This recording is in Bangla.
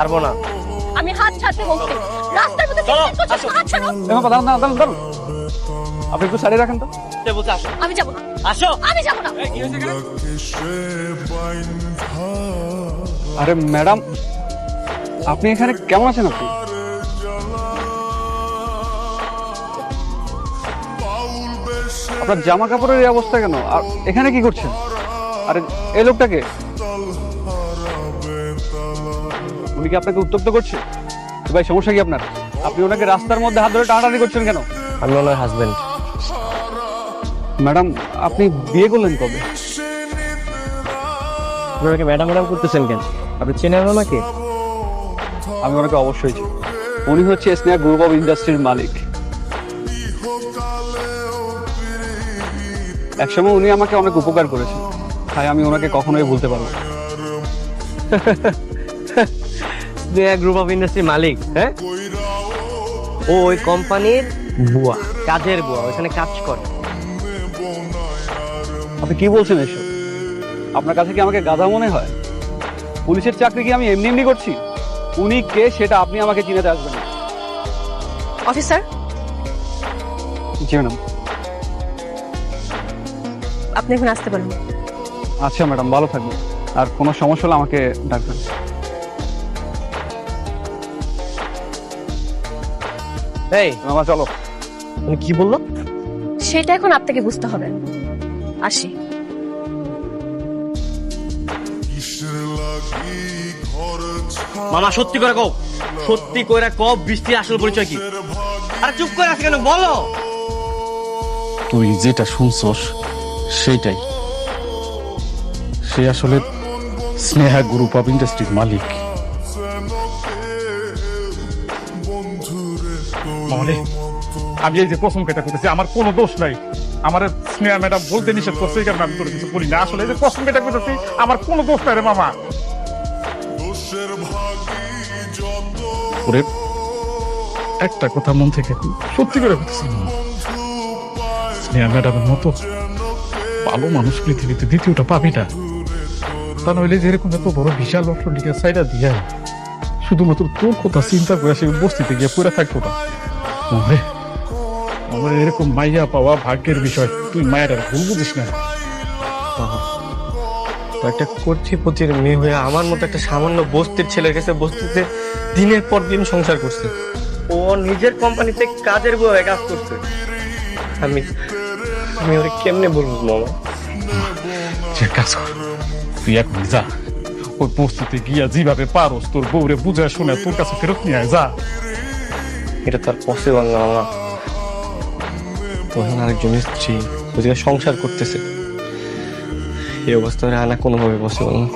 পারবো না। আমি হাত ছাড়তে বলছি। রাস্তার মধ্যে চিৎকার করছো, হাত ছাড়ো। দাঁড়ান দাঁড়ান দাঁড়ান দাঁড়ান, আপনি একটু সারিয়ে রাখেন তো। সে বলছে আসো। আমি যাব না, আসো। আমি যাব না। আরে ম্যাডাম, আপনি এখানে কেমন আছেন? আপনি আপনার জামা কাপড়ের এই অবস্থা কেন? আর এখানে কি করছেন? আরে এই লোকটাকে, উনি কি আপনাকে উত্তক্ত করছে? ভাই সমস্যা কি আপনার? আপনি ওনাকে রাস্তার মধ্যে হাত ধরে টানাটানি করছেন কেন? আমি ওনার হাজবেন্ড। ম্যাডাম, আপনি বিয়ে করলেন কবে? আপনাকে ম্যাডাম ম্যাডাম করতেছেন কেন? আপনি চেনেন ওনাকে? আমি ওনাকে অবশ্যই চিনি। উনি হচ্ছে স্নেহা গ্রুপ অফ ইন্ডাস্ট্রির মালিক। একসময় উনি আমাকে অনেক উপকার করেছেন, তাই আমি ওনাকে কখনোই ভুলতে পারবো না। গ্রুপ অফ ইন্ডাস্ট্রির মালিক? হ্যাঁ, ও ওই কোম্পানির বুয়া, কাজের বুয়া, ওখানে কাজ করে। আপনি কি বলছেন এসব? আপনার কাছে কি আমাকে গাধা মনে হয়? পুলিশের চাকরি কি আমি এমনি এমনি করছি? উনি কে সেটা আপনি আমাকে চিনাতে আসবেন না। অফিসার, জি ম্যাডাম। আপনি এখন আসতে পারেন। আচ্ছা ম্যাডাম, ভালো থাকবেন। আর কোনো সমস্যা হলে আমাকে ডাকবেন। এই মামা চলো। উনি কি বললো? সেটা এখন আপনাকে বুঝতে হবে। আসি। মামা সত্যি করে কও, সত্যি করে কও, বৃষ্টির আসল পরিচয় কি? আর চুপ করে আছে কেন, বলো। তুই যেটা শুনছস সেইটাই। সে আসলে স্নেহা গ্রুপ অফ ইন্ডাস্ট্রির মালিক। আমি এই যে কসম কেটে করতেছি, আমার কোনো দোষ নাই। আমার স্নেহা ম্যাডাম বলতে নিষেধ করছে, এই কারণে আমি তোর কিছু বলি না। আসলে এই যে কসম কেটে করতেছি, আমার কোনো দোষ নাই রে মামা। ওরে একটা কথা মন থেকে সত্যি করে বলতেছি, স্নেহা ম্যাডামের মতো ভালো মানুষ পৃথিবীতে দ্বিতীয়টা পাবি না। তা নইলে যেরকম এত বড় বিশাল অট্টালিকা সাইডা দিয়া শুধুমাত্র তোর কথা চিন্তা করে সে বস্তিতে গিয়ে পড়ে থাকতো না। আমার এরকম মাইয়া পাওয়া ভাগ্যের বিষয়। তুই মায়ের ভুল বুঝিস না। তো একটা কোটিপতির মেয়ে হয়ে আমার মতো একটা সামান্য বস্তির ছেলের কাছে বস্তিতে দিনের পর দিন সংসার করছে। ও নিজের কোম্পানিতে কাজের বুয়া হয়ে কাজ করছে। আমি আমি ওরে কেমনে বলবো মামা? যে কাজ কর, তুই এখন যা, ওই বস্তিতে গিয়া যেভাবে পারস তোর বউরে বুঝায় শুনে তোর কাছে ফেরত নিয়ে আয়, যা। এটা তো আর পসিবল না মামা। তখন আরেকজন স্ত্রী ওদিকে সংসার করতেছে, এই অবস্থায় আনা কোনোভাবে পসিবল না।